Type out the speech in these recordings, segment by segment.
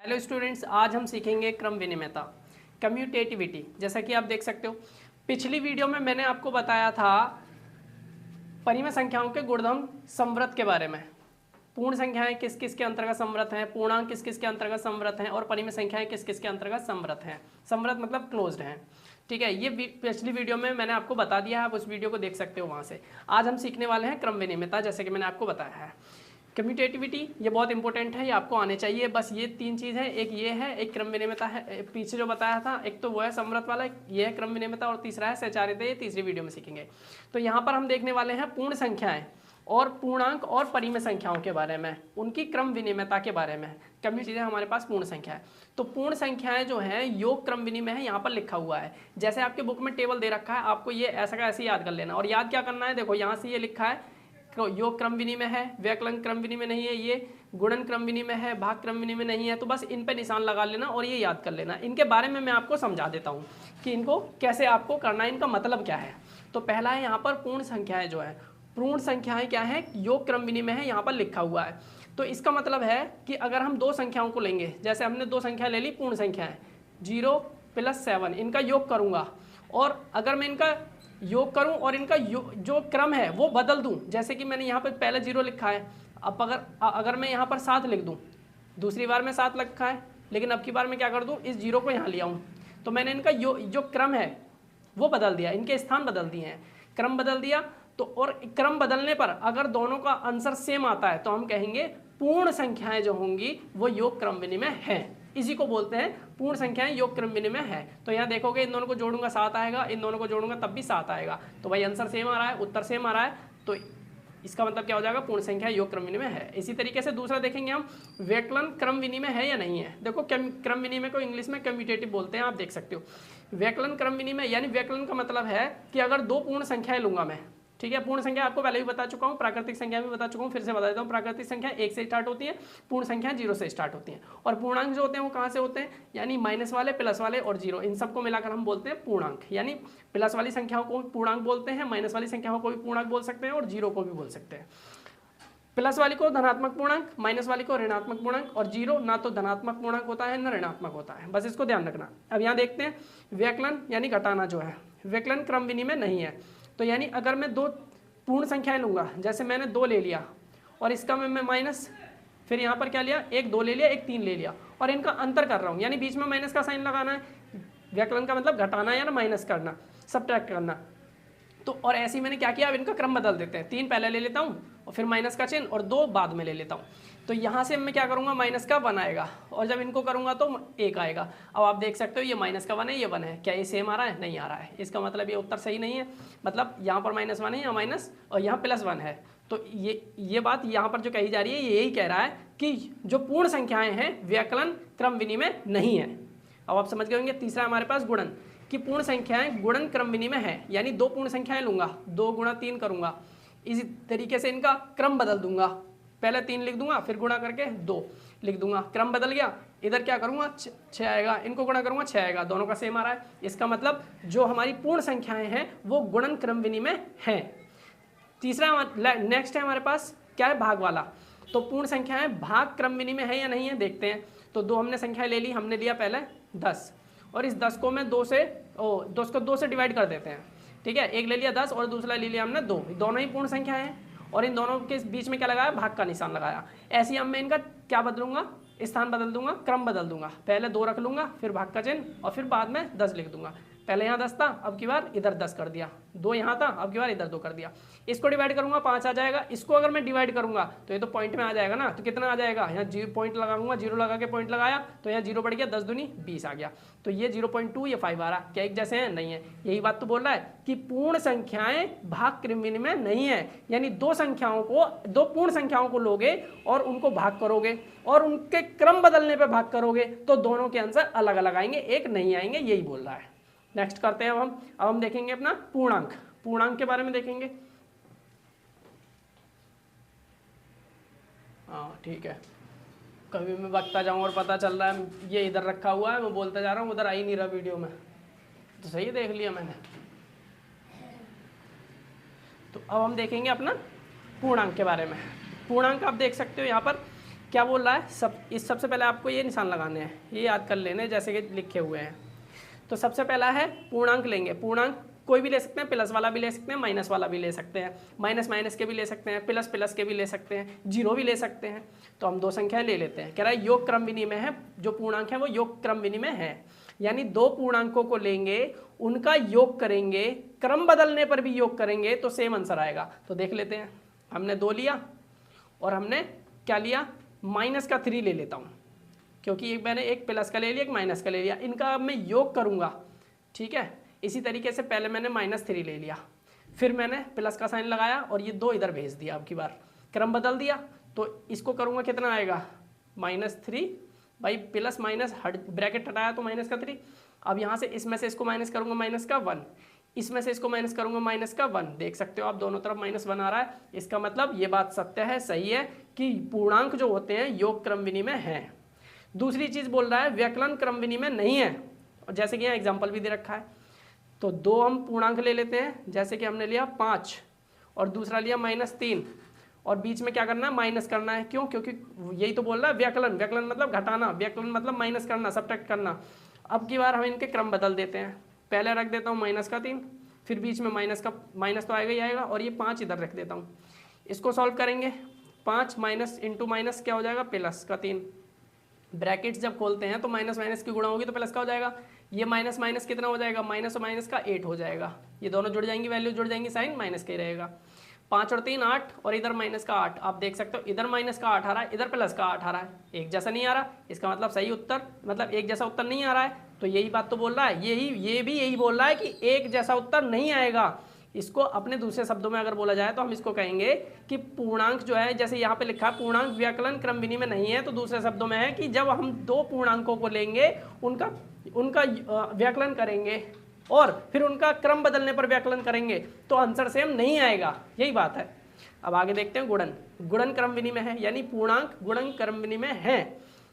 Hello students, आज हम सीखेंगे क्रम विनिमयता, कम्यूटेटिविटी। जैसा कि आप देख सकते हो, पिछली वीडियो में मैंने आपको बताया था परिमेय संख्याओं के गुणधर्म संवृत के बारे में। पूर्ण संख्याएं किस किस के अंतर्गत संवृत हैं, पूर्णांक किस किस के अंतर्गत संवृत हैं और परिमेय संख्याएं किस किस के अंतर्गत संवृत हैं। संवृत मतलब क्लोज्ड हैं। ठीक है, ये पिछली वीडियो में मैंने आपको बता दिया है, आप उस वीडियो को देख सकते हो वहाँ से। आज हम सीखने वाले हैं क्रम विनिमयता, जैसे कि मैंने आपको बताया है। कम्यूटेटिविटी ये बहुत इंपॉर्टेंट है, ये आपको आने चाहिए। बस ये तीन चीज़ है, एक ये है, एक क्रम विनिमयता है, पीछे जो बताया था, एक तो वो है संवृत वाला, ये है क्रम विनिमयता, और तीसरा है सहचारिता। ये तीसरी वीडियो में सीखेंगे। तो यहाँ पर हम देखने वाले हैं पूर्ण संख्याएं और पूर्णांक और परिमेय संख्याओं के बारे में, उनकी क्रम विनिमयता के बारे में। कम्यू चीज़ें हमारे पास पूर्ण संख्या है। तो पूर्ण संख्याएं जो हैं योग क्रम विनिमय है, यहाँ पर लिखा हुआ है। जैसे आपके बुक में टेबल दे रखा है, आपको ये ऐसा का ऐसे याद कर लेना। और याद क्या करना है, देखो यहाँ से ये लिखा है योग क्रम विनिमय है, व्यकलन क्रम विनिमय नहीं है, ये गुणन क्रम विनिमय है, भाग क्रम विनिमय नहीं है। तो बस इन पे निशान लगा लेना और ये याद कर लेना। इनके बारे में मैं आपको समझा देता हूँ कि इनको कैसे आपको करना है, इनका मतलब क्या है। तो पहला है यहाँ पर पूर्ण संख्याएं जो है। पूर्ण संख्याएं क्या है, योग क्रम विनिमय है, यहाँ पर लिखा हुआ है। तो इसका मतलब है कि अगर हम दो संख्याओं को लेंगे, जैसे हमने दो संख्या ले ली पूर्ण संख्याएं 0 + 7, इनका योग करूँगा और अगर मैं इनका योग करूं और इनका जो क्रम है वो बदल दूं, जैसे कि मैंने यहाँ पर पहले 0 लिखा है, अब अगर मैं यहाँ पर 7 लिख दूं, दूसरी बार में 7 लिखा है, लेकिन अब की बार मैं क्या कर दूं, इस 0 को यहाँ ले आऊँ, तो मैंने इनका जो क्रम है वो बदल दिया, इनके स्थान बदल दिए हैं, क्रम बदल दिया। तो और क्रम बदलने पर अगर दोनों का आंसर सेम आता है तो हम कहेंगे पूर्ण संख्याएं जो होंगी वो योग क्रम विनिमय है। इसी को बोलते हैं पूर्ण संख्याएं योग क्रम विनिमय है। तो यहाँ देखोगे इन दोनों को जोड़ूंगा 7 आएगा, इन दोनों को जोड़ूंगा तब भी 7 आएगा। तो भाई आंसर सेम आ रहा है, उत्तर सेम आ रहा है, तो इसका मतलब क्या हो जाएगा, पूर्ण संख्या योग क्रम विनिमय है। इसी तरीके से दूसरा देखेंगे हम, व्यकलन क्रम विनिमय है या नहीं है। देखो क्रम विनिमय को इंग्लिश में कम्यूटेटिव बोलते हैं, आप देख सकते हो। व्यकलन क्रम विनिमय यानी व्यकलन का मतलब है कि अगर दो पूर्ण संख्याएं लूंगा मैं, ठीक है, पूर्ण संख्या आपको पहले भी बता चुका हूँ, प्राकृतिक संख्या भी बता चुका हूँ, फिर से बता देता हूँ। प्राकृतिक संख्या 1 से स्टार्ट होती है, पूर्ण संख्या 0 से स्टार्ट होती है। और पूर्णांक जो होते हैं वो कहाँ से होते हैं, यानी माइनस वाले, प्लस वाले और 0, इन सबको मिलाकर हम बोलते हैं पूर्णांक। यानी प्लस वाली संख्याओं को पूर्णांक बोलते हैं, माइनस वाली संख्याओं को भी पूर्णांक बोल सकते हैं और 0 को भी बोल सकते हैं। प्लस वाली को धनात्मक पूर्णांक, माइनस वाली को ऋणात्मक पूर्णांक, और 0 ना तो धनात्मक पूर्णांक होता है ना ऋणात्मक होता है, बस इसको ध्यान रखना। अब यहाँ देखते हैं व्यकलन यानी घटाना जो है, व्यकलन क्रम विनिमय नहीं है। तो यानी अगर मैं दो पूर्ण संख्याएं लूंगा, जैसे मैंने 2 ले लिया और इसका मैं माइनस, फिर यहाँ पर क्या लिया, एक 2 ले लिया, एक 3 ले लिया, और इनका अंतर कर रहा हूँ, यानी बीच में माइनस का साइन लगाना है। व्यकलन का मतलब घटाना या ना माइनस करना, सब्ट्रैक्ट करना। तो और ऐसे ही मैंने क्या किया, अब इनका क्रम बदल देते हैं, 3 पहले ले लेता हूँ और फिर माइनस का चिन्ह और 2 बाद में ले लेता हूँ। तो यहाँ से मैं क्या करूँगा, माइनस का 1 आएगा, और जब इनको करूँगा तो 1 आएगा। अब आप देख सकते हो ये माइनस का 1 है, ये 1 है, क्या ये सेम आ रहा है, नहीं आ रहा है। इसका मतलब ये उत्तर सही नहीं है, मतलब यहाँ पर -1 है, यहाँ माइनस और यहाँ +1 है। तो ये बात यहाँ पर जो कही जा रही है, ये यही कह रहा है कि जो पूर्ण संख्याएँ हैं व्यकलन क्रम विनिमय नहीं है। अब आप समझ गए होंगे। तीसरा हमारे पास गुणन, कि पूर्ण संख्याएं गुणन क्रम विनिमय है, यानी दो पूर्ण संख्याएं लूंगा, 2 × 3 करूंगा, इसी तरीके से इनका क्रम बदल दूंगा, पहले 3 लिख दूंगा, फिर गुणा करके 2 लिख दूंगा, क्रम बदल गया, इधर क्या करूंगा 6 आएगा, इनको गुणा करूंगा 6 आएगा, दोनों का सेम आ रहा है। इसका मतलब जो हमारी पूर्ण संख्याएं हैं वो गुणन क्रम विनिमय है। तीसरा नेक्स्ट है हमारे पास क्या है, भाग वाला। तो पूर्ण संख्याएं भाग क्रम विनिमय है या नहीं है, देखते हैं। तो 2 हमने संख्या ले ली, हमने लिया पहले 10, और इस 10 को मैं 2 से डिवाइड कर देते हैं, ठीक है। एक ले लिया 10 और दूसरा ले लिया हमने 2, दोनों ही पूर्ण संख्या है, और इन दोनों के बीच में क्या लगाया, भाग का निशान लगाया। ऐसे ही अब मैं इनका क्या बदलूंगा, स्थान बदल दूंगा, क्रम बदल दूंगा, पहले 2 रख लूंगा, फिर भाग का चिन्ह, और फिर बाद में 10 लिख दूंगा। पहले यहाँ 10 था, अब की बार इधर 10 कर दिया, 2 यहाँ था, अब की बार इधर 2 कर दिया। इसको डिवाइड करूंगा 5 आ जाएगा, इसको अगर मैं डिवाइड करूंगा तो ये तो पॉइंट में आ जाएगा ना, तो कितना आ जाएगा, यहाँ 0 पॉइंट लगाऊंगा, 0 लगा के पॉइंट लगाया तो यहाँ 0 बढ़ गया, 10 दूनी 20 आ गया। तो ये 0.2 ये 5 आ रहा, क्या एक जैसे हैं, नहीं है। यही बात तो बोल रहा है कि पूर्ण संख्याएं भाग क्रम विनिमय नहीं है, यानी दो पूर्ण संख्याओं को लोगे और उनको भाग करोगे और उनके क्रम बदलने पर भाग करोगे तो दोनों के आंसर अलग अलग आएंगे, एक नहीं आएंगे, यही बोल रहा है। नेक्स्ट करते हैं अब हम देखेंगे अपना पूर्णांक के बारे में देखेंगे। हाँ ठीक है, कभी मैं बकता जाऊँ और पता चल रहा है ये इधर रखा हुआ है, मैं बोलता जा रहा हूँ, उधर आ ही नहीं रहा वीडियो में, तो सही देख लिया मैंने। तो अब हम देखेंगे अपना पूर्णांक के बारे में। पूर्णांक आप देख सकते हो यहाँ पर क्या बोल रहा है, सबसे पहले आपको ये निशान लगाने हैं, ये याद कर लेने जैसे कि लिखे हुए हैं। तो सबसे पहला है पूर्णांक लेंगे, पूर्णांक कोई भी ले सकते हैं, प्लस वाला भी ले सकते हैं, माइनस वाला भी ले सकते हैं, माइनस माइनस के भी ले सकते हैं, प्लस प्लस के भी ले सकते हैं, जीरो भी ले सकते हैं। तो हम दो संख्याएं ले लेते हैं। कह रहा है योग क्रम विनिमय है, जो पूर्णांक है वो योग क्रम विनिमय है, यानी दो पूर्णांकों को लेंगे, उनका योग करेंगे, क्रम बदलने पर भी योग करेंगे तो सेम आंसर आएगा। तो देख लेते हैं, हमने 2 लिया और हमने क्या लिया, माइनस का 3 ले लेता हूँ, क्योंकि एक मैंने एक प्लस का ले लिया, एक माइनस का ले लिया, इनका अब मैं योग करूँगा। ठीक है, इसी तरीके से पहले मैंने -3 ले लिया, फिर मैंने प्लस का साइन लगाया और ये 2 इधर भेज दिया, अब की बार क्रम बदल दिया। तो इसको करूँगा, कितना आएगा, -3 भाई प्लस माइनस ब्रैकेट हटाया तो माइनस का 3। अब यहाँ से इसमें से इसको माइनस करूँगा, माइनस का 1, इसमें से इसको माइनस करूँगा, माइनस का 1। देख सकते हो आप दोनों तरफ -1 आ रहा है। इसका मतलब ये बात सत्य है, सही है कि पूर्णांक जो होते हैं योग क्रम विनिमय है। दूसरी चीज़ बोल रहा है व्यकलन क्रम विनिमय नहीं है, और जैसे कि यहाँ एग्जाम्पल भी दे रखा है। तो 2 हम पूर्णांक ले लेते हैं, जैसे कि हमने लिया 5 और दूसरा लिया -3, और बीच में क्या करना है, माइनस करना है। क्यों, क्योंकि यही तो बोल रहा है व्यकलन, व्यकलन मतलब घटाना, व्यकलन मतलब माइनस करना, सब्ट्रैक्ट करना। अब की बार हम इनके क्रम बदल देते हैं, पहले रख देता हूँ -3, फिर बीच में माइनस तो आएगा ही आएगा, और ये 5 इधर रख देता हूँ। इसको सॉल्व करेंगे, 5 माइनस इंटू माइनस क्या हो जाएगा, प्लस का 3। ब्रैकेट्स जब खोलते हैं तो माइनस माइनस की गुणा होगी तो प्लस का हो जाएगा। ये माइनस माइनस कितना हो जाएगा, माइनस और माइनस का 8 हो जाएगा। ये दोनों जुड़ जाएंगी, वैल्यू जुड़ जाएंगी, साइन माइनस का ही रहेगा। 5 और 3 8, और इधर माइनस का 8। आप देख सकते हो इधर माइनस का 8 आ रहा है, इधर प्लस का 8 आ रहा है, एक जैसा नहीं आ रहा। इसका मतलब सही उत्तर, मतलब एक जैसा उत्तर नहीं आ रहा है। तो यही बात तो बोल रहा है, ये भी यही बोल रहा है कि एक जैसा उत्तर नहीं आएगा। इसको अपने दूसरे शब्दों में अगर बोला जाए तो हम इसको कहेंगे कि पूर्णांक जो है, जैसे यहाँ पे लिखा है पूर्णांक व्यकलन क्रम विनिमय नहीं है, तो दूसरे शब्दों में है कि जब हम 2 पूर्णांकों को लेंगे, उनका व्यकलन करेंगे और फिर उनका क्रम बदलने पर व्यकलन करेंगे तो आंसर सेम नहीं आएगा, यही बात है। अब आगे देखते हैं गुणन क्रम विनिमय है, यानी पूर्णांक गुणन क्रम विनिमय है।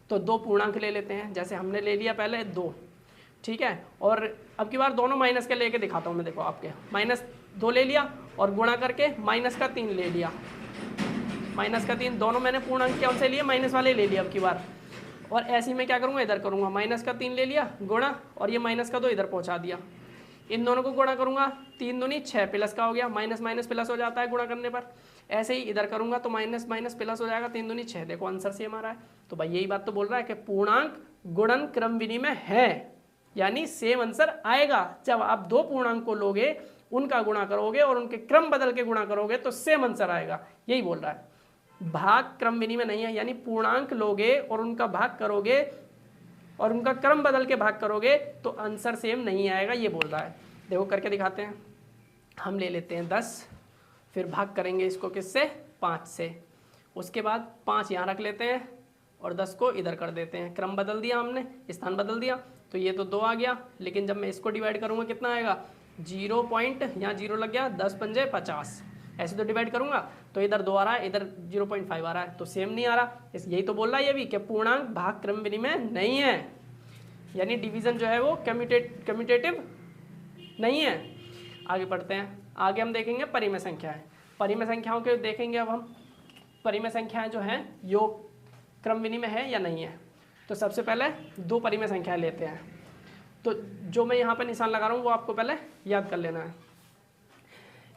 तो 2 पूर्णांक ले लेते हैं, जैसे हमने ले लिया पहले 2, ठीक है, और अब की बार दोनों माइनस के लेके दिखाता हूँ मैं। देखो आपके -2 ले लिया और गुणा करके -3 ले लिया, -3 दोनों मैंने पूर्णांक कौन से लिए, माइनस वाले ले लिया अब की बार। और ऐसे में क्या करूँगा, इधर करूँगा, -3 ले लिया गुणा, और ये -2 इधर पहुँचा दिया। इन दोनों को गुणा करूँगा, 3 दूनी 6, प्लस का हो गया, माइनस माइनस प्लस हो जाता है गुणा करने पर। ऐसे ही इधर करूँगा तो माइनस माइनस प्लस हो जाएगा, 3 दूनी 6। देखो आंसर सेम आ रहा है। तो भाई यही बात तो बोल रहा है कि पूर्णांक गुणन क्रम विनिमय है, यानी सेम आंसर आएगा। जब आप 2 पूर्णांक को लोगे, उनका गुणा करोगे और उनके क्रम बदल के गुणा करोगे तो सेम आंसर आएगा, यही बोल रहा है। भाग क्रम विनिमय नहीं है, यानी पूर्णांक लोगे और उनका भाग करोगे और उनका क्रम बदल के भाग करोगे तो आंसर सेम नहीं आएगा, ये बोल रहा है। देखो करके दिखाते हैं। हम ले लेते हैं 10, फिर भाग करेंगे इसको किससे, 5 से। उसके बाद 5 यहाँ रख लेते हैं और 10 को इधर कर देते हैं। क्रम बदल दिया हमने, स्थान बदल दिया, तो ये तो 2 आ गया। लेकिन जब मैं इसको डिवाइड करूँगा कितना आएगा, 0 पॉइंट, यहाँ 0 लग गया, 10 पंजे 50। ऐसे तो डिवाइड करूँगा तो इधर 2 आ रहा है, इधर 0.5 आ रहा है, तो सेम नहीं आ रहा। यही तो बोल रहा है ये भी कि पूर्णांक भाग क्रम विनिमय नहीं है, यानी डिवीजन जो है वो कम्यूटेटिव नहीं है। आगे पढ़ते हैं। आगे हम देखेंगे परिमेय संख्याएं। परिमेय संख्याओं के देखेंगे अब हम, परिमेय संख्याएं जो हैं योग क्रम विनिमय है या नहीं है। तो सबसे पहले 2 परिमेय संख्याएं लेते हैं। तो जो मैं यहाँ पर निशान लगा रहा हूँ वो आपको पहले याद कर लेना है।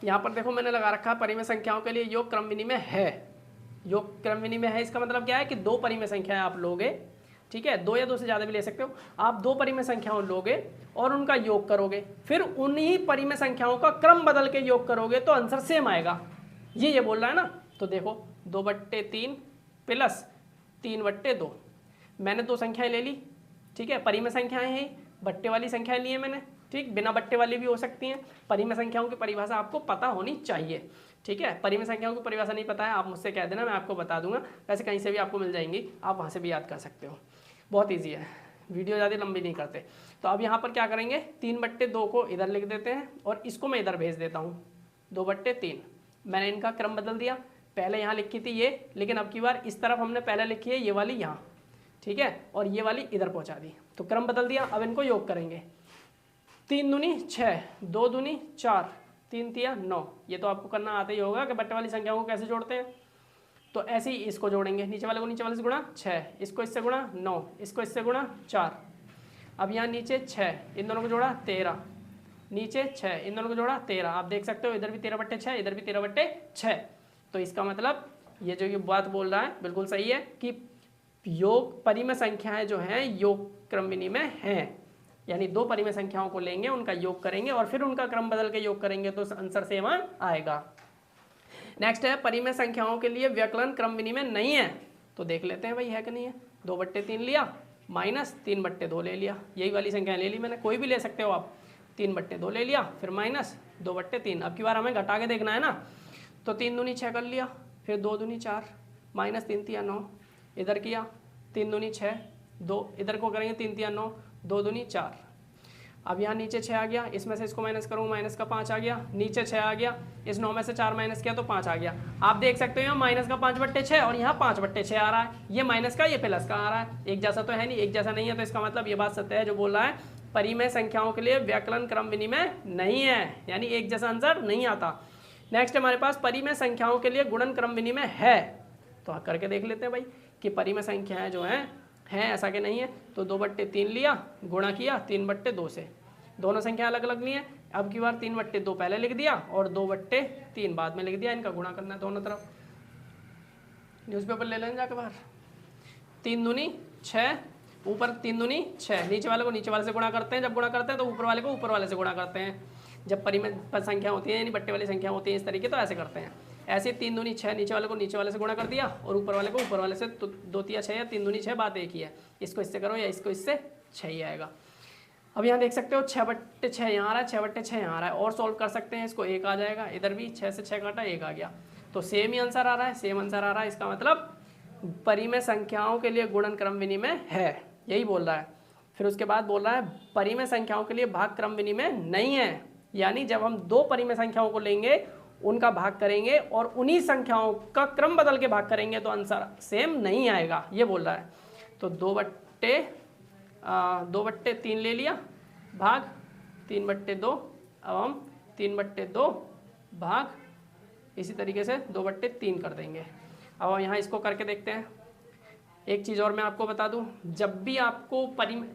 यहाँ पर देखो मैंने लगा रखा है परिमेय संख्याओं के लिए योग क्रम विनिमय है। योग क्रम विनिमय है, इसका मतलब क्या है कि 2 परिमेय संख्याएं आप लोगे, ठीक है, 2 या 2 से ज़्यादा भी ले सकते हो। आप 2 परिमेय संख्याओं लोगे और उनका योग करोगे, फिर उन्हीं परिमेय संख्याओं का क्रम बदल के योग करोगे तो आंसर सेम आएगा, ये बोल रहा है ना। तो देखो 2/3 प्लस 3/2, मैंने 2 संख्याएं ले ली, ठीक है, परिमेय संख्याएं हैं, बट्टे वाली संख्याएं ली है मैंने, ठीक, बिना बट्टे वाली भी हो सकती हैं। परिमेय संख्याओं की परिभाषा आपको पता होनी चाहिए, ठीक है। परिमेय संख्याओं की परिभाषा नहीं पता है, आप मुझसे कह देना, मैं आपको बता दूंगा। वैसे कहीं से भी आपको मिल जाएंगी, आप वहाँ से भी याद कर सकते हो, बहुत ईजी है, वीडियो ज़्यादा लंबी नहीं करते। तो अब यहाँ पर क्या करेंगे, 3/2 को इधर लिख देते हैं और इसको मैं इधर भेज देता हूँ, 2/3। मैंने इनका क्रम बदल दिया, पहले यहाँ लिखी थी ये, लेकिन अब की बार इस तरफ हमने पहले लिखी है ये वाली यहाँ, ठीक है, और ये वाली इधर पहुँचा दी, तो क्रम बदल दिया। अब इनको योग करेंगे, 3 दूनी 6, 2 दूनी 4, 3 तिया 9। ये तो आपको करना आता ही होगा कि बट्टे वाली संख्याओं को कैसे जोड़ते हैं। तो ऐसे ही इसको जोड़ेंगे, नीचे वाले को नीचे वाले से गुणा 6, इसको इससे गुणा 9, इसको इससे गुणा 4। अब यहाँ नीचे 6, इन दोनों को जोड़ा 13, नीचे 6, इन दोनों को जोड़ा 13। आप देख सकते हो इधर भी 13/6, इधर भी 13/6। तो इसका मतलब ये जो ये बात बोल रहा है बिल्कुल सही है कि योग परिमेय संख्याएं जो हैं योग क्रम विनिमय हैं, यानी दो परिमेय संख्याओं को लेंगे, उनका योग करेंगे और फिर उनका क्रम बदल के योग करेंगे तो आंसर सेम आएगा। नेक्स्ट है परिमेय संख्याओं के लिए व्यकलन क्रम विनिमय नहीं है, तो देख लेते हैं भाई है कि नहीं है। 2/3 लिया माइनस 3/2 ले लिया, यही वाली संख्या ले ली मैंने, कोई भी ले सकते हो आप। 3/2 ले लिया, फिर माइनस 2/3। अब की बार हमें घटा के देखना है ना, तो 3 दूनी 6 कर लिया, फिर 2 दूनी 4, माइनस 3 3 9, इधर किया 3 दूनी 6, 2 इधर को करेंगे 3 3 9, 2 दूनी 4। अब यहाँ नीचे 6 आ गया, इसमें से इसको माइनस करूँ, माइनस का 5 आ गया, नीचे 6 आ गया, इस 9 में से 4 माइनस किया तो 5 आ गया। आप देख सकते हो यहाँ माइनस का 5/6 और यहाँ 5/6 आ रहा है, ये माइनस का ये प्लस का आ रहा है, एक जैसा तो है नहीं, एक जैसा नहीं है, तो इसका मतलब ये बात सत्य है जो बोल रहा है परिमेय संख्याओं के लिए व्यकलन क्रम विनिमय नहीं है, यानी एक जैसा आंसर नहीं आता। नेक्स्ट हमारे पास परिमेय संख्याओं के लिए गुणन क्रम विनिमय है, तो करके देख लेते हैं भाई कि परिमेय संख्याएं जो हैं ऐसा कि नहीं है। तो 2/3 लिया, गुणा किया 3/2 से, दोनों संख्या अलग अलग नहीं है। अब की बार 3/2 पहले लिख दिया और 2/3 बाद में लिख दिया, इनका गुणा करना है दोनों तरफ। न्यूज़पेपर ले लें जाके बाहर। 3 दूनी 6, ऊपर 3 दूनी 6, नीचे वाले को नीचे वाले से गुणा करते हैं, जब गुणा करते हैं तो ऊपर वाले को ऊपर वाले से गुणा करते हैं। जब परिमेय संख्या होती है यानी बट्टे वाली संख्या होती है इस तरीके, तो ऐसे करते हैं। ऐसे 3 दूनी 6, नीचे वाले को नीचे वाले से गुणा कर दिया और ऊपर वाले को ऊपर वाले से, तो 2 3 6 या 3 दूनी 6 बात एक ही है, इसको इससे करो या इसको इससे 6 ही आएगा। अब यहाँ देख सकते हो 6/6 यहाँ आ रहा है, 6/6 यहाँ आ रहा है, और सॉल्व कर सकते हैं इसको, 1 आ जाएगा, इधर भी 6 से 6 काटा 1 आ गया, तो सेम ही आंसर आ रहा है, सेम आंसर आ रहा है। इसका मतलब परिमेय संख्याओं के लिए गुणन क्रम विनिमय है, यही बोल रहा है। फिर उसके बाद बोल रहा है परिमेय संख्याओं के लिए भाग क्रम विनिमय नहीं है, यानी जब हम दो परिमेय संख्याओं को लेंगे उनका भाग करेंगे और उन्हीं संख्याओं का क्रम बदल के भाग करेंगे तो आंसर सेम नहीं आएगा, ये बोल रहा है। तो 2/3 ले लिया, भाग 3/2, अब हम 3/2 भाग इसी तरीके से 2/3 कर देंगे। अब यहाँ इसको करके देखते हैं। एक चीज़ और मैं आपको बता दूं, जब भी आपको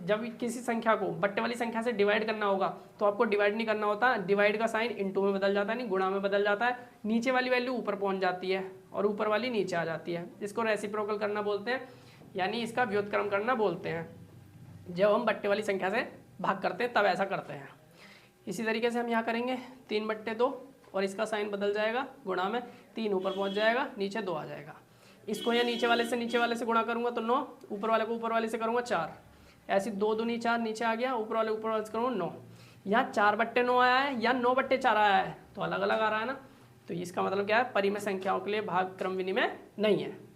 जब किसी संख्या को बट्टे वाली संख्या से डिवाइड करना होगा तो आपको डिवाइड नहीं करना होता, डिवाइड का साइन इनटू में बदल जाता है, नहीं गुणा में बदल जाता है, नीचे वाली वैल्यू ऊपर पहुंच जाती है और ऊपर वाली नीचे आ जाती है। इसको रेसिप्रोकल करना बोलते हैं, यानी इसका व्युत्क्रम करना बोलते हैं। जब हम बट्टे वाली संख्या से भाग करते हैं तब ऐसा करते हैं। इसी तरीके से हम यहाँ करेंगे 3/2 और इसका साइन बदल जाएगा गुणा में, 3 ऊपर पहुँच जाएगा, नीचे 2 आ जाएगा। इसको या नीचे वाले से गुणा करूंगा तो 9, ऊपर वाले को ऊपर वाले से करूंगा 4, ऐसी 2 दूनी 4 नीचे आ गया, ऊपर वाले से करूँगा 9। यहाँ 4/9 आया है या 9/4 आया है, तो अलग अलग आ रहा है ना, तो इसका मतलब क्या है परिमेय संख्याओं के लिए भाग क्रम विनिमय नहीं है।